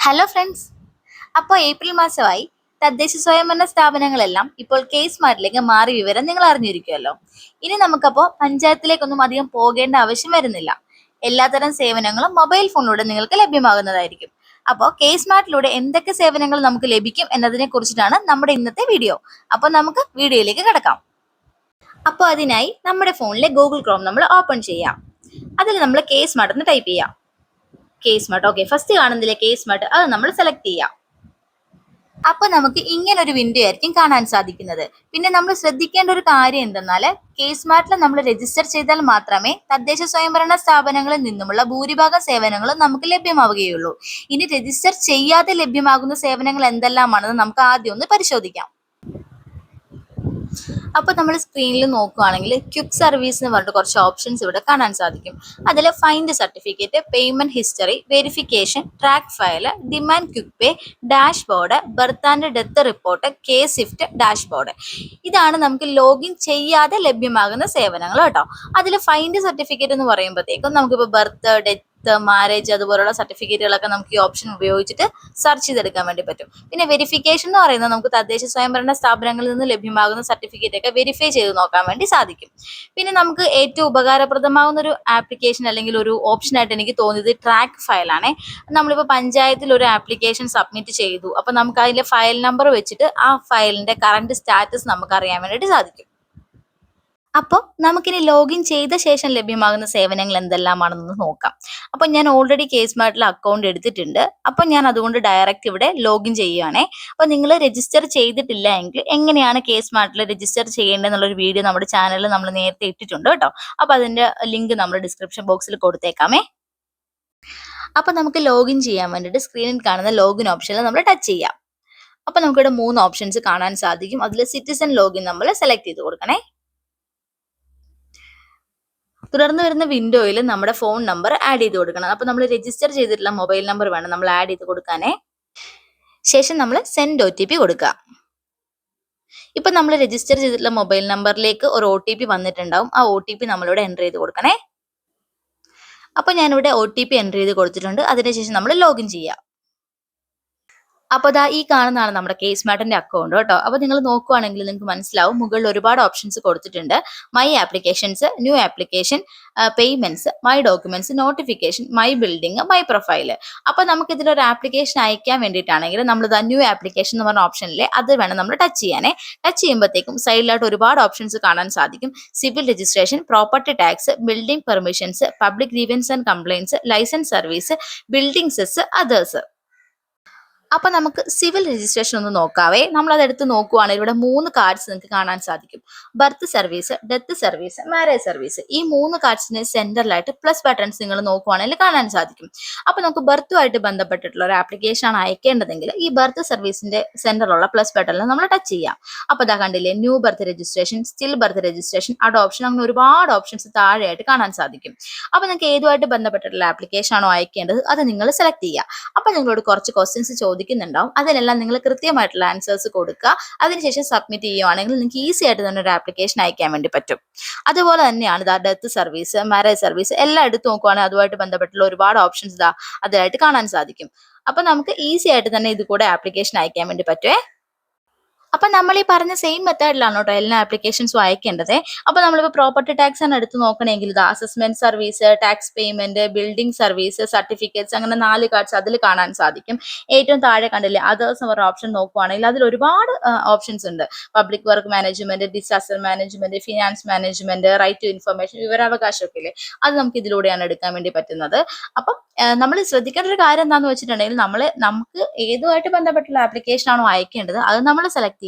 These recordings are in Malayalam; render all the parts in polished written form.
Hello friends. അപ്പോൾ ഏപ്രിൽ മാസമായി തദ്ദേശ സ്വയംഭരണ സ്ഥാപനങ്ങളെല്ലാം ഇപ്പോൾ K-സ്മാർട്ടിലേക്ക് മാറി വിവരം നിങ്ങൾ അറിഞ്ഞിരിക്കുമല്ലോ. ഇനി നമുക്കപ്പോൾ പഞ്ചായത്തിലേക്കൊന്നും അധികം പോകേണ്ട ആവശ്യം വരുന്നില്ല. എല്ലാത്തരം സേവനങ്ങളും മൊബൈൽ ഫോണിലൂടെ നിങ്ങൾക്ക് ലഭ്യമാകുന്നതായിരിക്കും. അപ്പോൾ K-സ്മാർട്ടിലൂടെ എന്തൊക്കെ സേവനങ്ങൾ നമുക്ക് ലഭിക്കും എന്നതിനെ കുറിച്ചിട്ടാണ് നമ്മുടെ ഇന്നത്തെ വീഡിയോ. അപ്പോൾ നമുക്ക് വീഡിയോയിലേക്ക് കിടക്കാം. അപ്പോൾ അതിനായി നമ്മുടെ ഫോണിലെ ഗൂഗിൾ ക്രോം നമ്മൾ ഓപ്പൺ ചെയ്യാം. അതിൽ നമ്മൾ K-സ്മാർട്ട് എന്ന് ടൈപ്പ് ചെയ്യാം. K-സ്മാർട്ട്. ഓക്കെ, ഫസ്റ്റ് കാണുന്നില്ലേ K-സ്മാർട്ട്, അത് നമ്മൾ സെലക്ട് ചെയ്യാം. അപ്പൊ നമുക്ക് ഇങ്ങനെ ഒരു വിൻഡോ ആയിരിക്കും കാണാൻ സാധിക്കുന്നത്. പിന്നെ നമ്മൾ ശ്രദ്ധിക്കേണ്ട ഒരു കാര്യം എന്തെന്നാൽ K-സ്മാർട്ടിൽ നമ്മൾ രജിസ്റ്റർ ചെയ്താൽ മാത്രമേ തദ്ദേശ സ്വയംഭരണ സ്ഥാപനങ്ങളിൽ നിന്നുമുള്ള ഭൂരിഭാഗം സേവനങ്ങളും നമുക്ക് ലഭ്യമാവുകയുള്ളൂ. ഇനി രജിസ്റ്റർ ചെയ്യാതെ ലഭ്യമാകുന്ന സേവനങ്ങൾ എന്തെല്ലാമാണെന്ന് നമുക്ക് ആദ്യം ഒന്ന് പരിശോധിക്കാം. അപ്പോൾ നമ്മൾ സ്ക്രീനിൽ നോക്കുകയാണെങ്കിൽ ക്വിക്ക് സർവീസ് എന്ന് പറഞ്ഞിട്ട് കുറച്ച് ഓപ്ഷൻസ് ഇവിടെ കാണാൻ സാധിക്കും. അതിൽ find certificate, payment history, verification, track file, demand quick pay, dashboard, birth and death report, K Swift dashboard. ഇതാണ് നമുക്ക് ലോഗിൻ ചെയ്യാതെ ലഭ്യമാകുന്ന സേവനങ്ങൾ കേട്ടോ. അതിൽ ഫൈൻഡ് സർട്ടിഫിക്കറ്റ് എന്ന് പറയുമ്പോഴത്തേക്കും നമുക്കിപ്പോൾ ബർത്ത്, ഡെത്ത്, മാരേജ് അതുപോലുള്ള സർട്ടിഫിക്കറ്റുകളൊക്കെ നമുക്ക് ഈ ഓപ്ഷൻ ഉപയോഗിച്ചിട്ട് സെർച്ച് ചെയ്തെടുക്കാൻ വേണ്ടി പറ്റും. പിന്നെ വെരിഫിക്കേഷൻ എന്ന് പറയുന്നത് നമുക്ക് തദ്ദേശ സ്വയംഭരണ സ്ഥാപനങ്ങളിൽ നിന്ന് ലഭ്യമാകുന്ന സർട്ടിഫിക്കറ്റ് ഒക്കെ വെരിഫൈ ചെയ്ത് നോക്കാൻ വേണ്ടി സാധിക്കും. പിന്നെ നമുക്ക് ഏറ്റവും ഉപകാരപ്രദമാകുന്ന ഒരു ആപ്ലിക്കേഷൻ അല്ലെങ്കിൽ ഒരു ഓപ്ഷൻ ആയിട്ട് എനിക്ക് തോന്നിയത് ട്രാക്ക് ഫയലാണ്. നമ്മളിപ്പോൾ പഞ്ചായത്തിൽ ഒരു ആപ്ലിക്കേഷൻ സബ്മിറ്റ് ചെയ്തു, അപ്പോൾ നമുക്ക് അതിലെ ഫയൽ നമ്പർ വെച്ചിട്ട് ആ ഫയലിന്റെ കറണ്ട് സ്റ്റാറ്റസ് നമുക്ക് അറിയാൻ വേണ്ടിയിട്ട് സാധിക്കും. അപ്പോൾ നമുക്കിനി ലോഗിൻ ചെയ്ത ശേഷം ലഭ്യമാകുന്ന സേവനങ്ങൾ എന്തെല്ലാമാണെന്ന് നോക്കാം. അപ്പോൾ ഞാൻ ഓൾറെഡി K-സ്മാർട്ടിൽ അക്കൗണ്ട് എടുത്തിട്ടുണ്ട്. അപ്പോൾ ഞാൻ അതുകൊണ്ട് ഡയറക്റ്റ് ഇവിടെ ലോഗിൻ ചെയ്യുകയാണേ. അപ്പോൾ നിങ്ങൾ രജിസ്റ്റർ ചെയ്തിട്ടില്ല എങ്കിൽ എങ്ങനെയാണ് K-സ്മാർട്ടിൽ രജിസ്റ്റർ ചെയ്യേണ്ടതെന്നുള്ളൊരു വീഡിയോ നമ്മുടെ ചാനലിൽ നമ്മൾ നേരത്തെ ഇട്ടിട്ടുണ്ട് കേട്ടോ. അപ്പോൾ അതിൻ്റെ ലിങ്ക് നമ്മൾ ഡിസ്ക്രിപ്ഷൻ ബോക്സിൽ കൊടുത്തേക്കാമേ. അപ്പോൾ നമുക്ക് ലോഗിൻ ചെയ്യാൻ വേണ്ടിയിട്ട് സ്ക്രീനിൽ കാണുന്ന ലോഗിൻ ഓപ്ഷനിൽ നമ്മൾ ടച്ച് ചെയ്യാം. അപ്പോൾ നമുക്കിവിടെ 3 ഓപ്ഷൻസ് കാണാൻ സാധിക്കും. അതിൽ സിറ്റിസൺ ലോഗിൻ നമ്മൾ സെലക്ട് ചെയ്ത് കൊടുക്കണേ. തുടർന്ന് വരുന്ന വിൻഡോയിൽ നമ്മുടെ ഫോൺ നമ്പർ ആഡ് ചെയ്ത് കൊടുക്കണം. അപ്പോൾ നമ്മൾ രജിസ്റ്റർ ചെയ്തിട്ടുള്ള മൊബൈൽ നമ്പർ വേണം നമ്മൾ ആഡ് ചെയ്ത് കൊടുക്കാനേ. ശേഷം നമ്മൾ സെൻഡ് OTP കൊടുക്കുക. ഇപ്പൊ നമ്മൾ രജിസ്റ്റർ ചെയ്തിട്ടുള്ള മൊബൈൽ നമ്പറിലേക്ക് ഒരു OTP വന്നിട്ടുണ്ടാവും. ആ OTP നമ്മളിവിടെ എൻ്റർ ചെയ്ത് കൊടുക്കണേ. അപ്പോൾ ഞാനിവിടെ OTP എൻ്റർ ചെയ്ത് കൊടുത്തിട്ടുണ്ട്. അതിനുശേഷം നമ്മൾ ലോഗിൻ ചെയ്യുക. അപ്പോൾ ദാ ഈ കാണുന്നതാണ് നമ്മുടെ K-സ്മാർട്ടിന്റെ അക്കൗണ്ട് കേട്ടോ. അപ്പോൾ നിങ്ങൾ നോക്കുവാണെങ്കിൽ നിങ്ങൾക്ക് മനസ്സിലാവും, മുകളിൽ ഒരുപാട് ഓപ്ഷൻസ് കൊടുത്തിട്ടുണ്ട്. My applications, new application, payments, my documents, notification, my building, my profile. അപ്പോൾ നമുക്ക് ഇതിലൊരു ആപ്ലിക്കേഷൻ അയക്കാൻ വേണ്ടിയിട്ടാണെങ്കിൽ നമ്മൾ ദാ ന്യൂ ആപ്ലിക്കേഷൻ എന്ന് പറഞ്ഞ ഓപ്ഷനിലെ അത് വേണം നമ്മൾ ടച്ച് ചെയ്യാനേ. ടച്ച് ചെയ്യുമ്പോഴത്തേക്കും സൈഡിലായിട്ട് ഒരുപാട് ഓപ്ഷൻസ് കാണാൻ സാധിക്കും. Civil registration, property tax, building permissions, public grievance and compliance, licence service, building cess, others. അപ്പൊ നമുക്ക് സിവിൽ രജിസ്ട്രേഷൻ ഒന്ന് നോക്കാവേ. നമ്മൾ അതെടുത്ത് നോക്കുവാണെങ്കിൽ ഇവിടെ 3 കാർഡ്സ് നിങ്ങൾക്ക് കാണാൻ സാധിക്കും. Birth service, death service, marriage service. ഈ 3 കാർഡ്സിന് സെന്ററിലായിട്ട് പ്ലസ് ബട്ടൺസ് നിങ്ങൾ നോക്കുവാണെങ്കിൽ കാണാൻ സാധിക്കും. അപ്പൊ നമുക്ക് ബർത്തുമായിട്ട് ബന്ധപ്പെട്ടിട്ടുള്ള ഒരു ആപ്ലിക്കേഷൻ ആണ് അയക്കേണ്ടതെങ്കിൽ ഈ ബർത്ത് സർവീസിന്റെ സെന്ററിലുള്ള പ്ലസ് ബട്ടണിൽ നമ്മൾ ടച്ച് ചെയ്യാം. അപ്പൊ ഇതാ കണ്ടില്ലേ, new birth registration, still birth registration, adoption, അങ്ങനെ ഒരുപാട് ഓപ്ഷൻസ് താഴെയായിട്ട് കാണാൻ സാധിക്കും. അപ്പൊ നിങ്ങൾക്ക് ഏതുമായിട്ട് ബന്ധപ്പെട്ടിട്ടുള്ള ആപ്ലിക്കേഷൻ ആണോ അയക്കേണ്ടത് അത് നിങ്ങൾ സെലക്ട് ചെയ്യുക. അപ്പൊ നിങ്ങളോട് കുറച്ച് ക്വസ്റ്റ്യൻസ് ചോദിക്കുന്നുണ്ടാവും. അതിനെല്ലാം നിങ്ങൾ കൃത്യമായിട്ടുള്ള ആൻസേഴ്സ് കൊടുക്കുക. അതിനുശേഷം സബ്മിറ്റ് ചെയ്യുവാണെങ്കിൽ നിങ്ങൾക്ക് ഈസി ആയിട്ട് തന്നെ ഒരു ആപ്ലിക്കേഷൻ അയക്കാൻ വേണ്ടി പറ്റും. അതുപോലെ തന്നെയാണ് ഇതാ ഡെത്ത് സർവീസ്, മാരേജ് സർവീസ് എല്ലാം എടുത്ത് നോക്കുവാണെങ്കിൽ അതുമായിട്ട് ബന്ധപ്പെട്ടുള്ള ഒരുപാട് ഓപ്ഷൻസ് ഇതാ അതിലായിട്ട് കാണാൻ സാധിക്കും. അപ്പൊ നമുക്ക് ഈസി ആയിട്ട് തന്നെ ഇത് കൂടെ ആപ്ലിക്കേഷൻ അയക്കാൻ വേണ്ടി പറ്റുമേ. അപ്പൊ നമ്മൾ ഈ പറഞ്ഞ സെയിം മെത്തേഡിലാണ് കേട്ടോ എല്ലാ ആപ്ലിക്കേഷൻസും അയക്കേണ്ടത്. അപ്പൊ നമ്മളിപ്പോൾ പ്രോപ്പർട്ടി ടാക്സ് ആണ് എടുത്ത് നോക്കണമെങ്കിൽ ഇത് assessment service, tax payment, building service, certificates, അങ്ങനെ 4 കാർഡ്സ് അതിൽ കാണാൻ സാധിക്കും. ഏറ്റവും താഴെ കണ്ടില്ലേ അതേഴ്സ് എന്ന് പറഞ്ഞ ഓപ്ഷൻ നോക്കുവാണെങ്കിൽ അതിൽ ഒരുപാട് ഓപ്ഷൻസ് ഉണ്ട്. Public work management, disaster management, finance management, right to information, വിവരാവകാശം ഒക്കെ ഇല്ലേ, അത് നമുക്ക് ഇതിലൂടെയാണ് എടുക്കാൻ വേണ്ടി പറ്റുന്നത്. അപ്പം നമ്മൾ ശ്രദ്ധിക്കേണ്ട ഒരു കാര്യം എന്താണെന്ന് വെച്ചിട്ടുണ്ടെങ്കിൽ നമുക്ക് ഏതുമായിട്ട് ബന്ധപ്പെട്ടുള്ള ആപ്ലിക്കേഷൻ ആണോ അയക്കേണ്ടത് അത് നമ്മൾ സെലക്ട് ചെയ്യുക.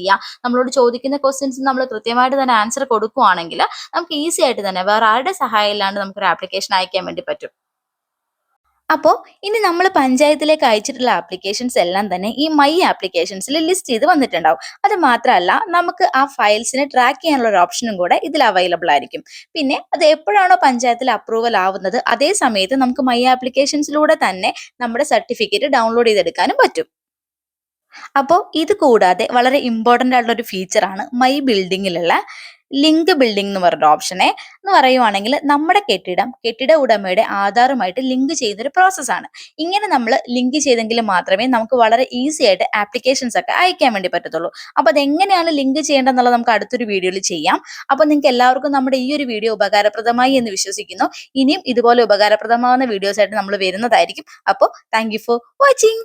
നമ്മളോട് ചോദിക്കുന്ന ക്വസ്റ്റ്യൻസ് നമ്മൾ കൃത്യമായിട്ട് തന്നെ ആൻസർ കൊടുക്കുവാണെങ്കിൽ നമുക്ക് ഈസി ആയിട്ട് തന്നെ വേറെ ആരുടെ സഹായം ഇല്ലാണ്ട് നമുക്കൊരു ആപ്ലിക്കേഷൻ അയക്കാൻ വേണ്ടി പറ്റും. അപ്പോൾ ഇനി നമ്മൾ പഞ്ചായത്തിലേക്ക് അയച്ചിട്ടുള്ള ആപ്ലിക്കേഷൻസ് എല്ലാം തന്നെ ഈ മൈ ആപ്ലിക്കേഷൻസിൽ ലിസ്റ്റ് ചെയ്ത് വന്നിട്ടുണ്ടാവും. അത് മാത്രമല്ല നമുക്ക് ആ ഫയൽസിനെ ട്രാക്ക് ചെയ്യാനുള്ള ഒരു ഓപ്ഷനും കൂടെ ഇതിൽ അവൈലബിൾ ആയിരിക്കും. പിന്നെ അത് എപ്പോഴാണോ പഞ്ചായത്തിൽ അപ്രൂവൽ ആവുന്നത് അതേ സമയത്ത് നമുക്ക് മൈ ആപ്ലിക്കേഷൻസിലൂടെ തന്നെ നമ്മുടെ സർട്ടിഫിക്കറ്റ് ഡൗൺലോഡ് ചെയ്തെടുക്കാനും പറ്റും. അപ്പോൾ ഇത് കൂടാതെ വളരെ ഇമ്പോർട്ടൻ്റ് ആയിട്ടുള്ള ഒരു ഫീച്ചറാണ് മൈ ബിൽഡിങ്ങിലുള്ള ലിങ്ക് ബിൽഡിംഗ് എന്ന് പറഞ്ഞ ഓപ്ഷനെ എന്ന് പറയുവാണെങ്കിൽ നമ്മുടെ കെട്ടിട ഉടമയുടെ ആധാറുമായിട്ട് ലിങ്ക് ചെയ്യുന്ന ഒരു പ്രോസസ്സാണ്. ഇങ്ങനെ നമ്മൾ ലിങ്ക് ചെയ്തെങ്കിൽ മാത്രമേ നമുക്ക് വളരെ ഈസി ആയിട്ട് ആപ്ലിക്കേഷൻസ് ഒക്കെ അയക്കാൻ വേണ്ടി പറ്റത്തുള്ളൂ. അപ്പൊ അതെങ്ങനെയാണ് ലിങ്ക് ചെയ്യേണ്ടതെന്നുള്ളത് നമുക്ക് അടുത്തൊരു വീഡിയോയിൽ ചെയ്യാം. അപ്പൊ നിങ്ങൾക്ക് എല്ലാവർക്കും നമ്മുടെ ഈ ഒരു വീഡിയോ ഉപകാരപ്രദമായി എന്ന് വിശ്വസിക്കുന്നു. ഇനിയും ഇതുപോലെ ഉപകാരപ്രദമാകുന്ന വീഡിയോസ് ആയിട്ട് നമ്മൾ വരുന്നതായിരിക്കും. അപ്പോൾ താങ്ക് യു ഫോർ വാച്ചിങ്.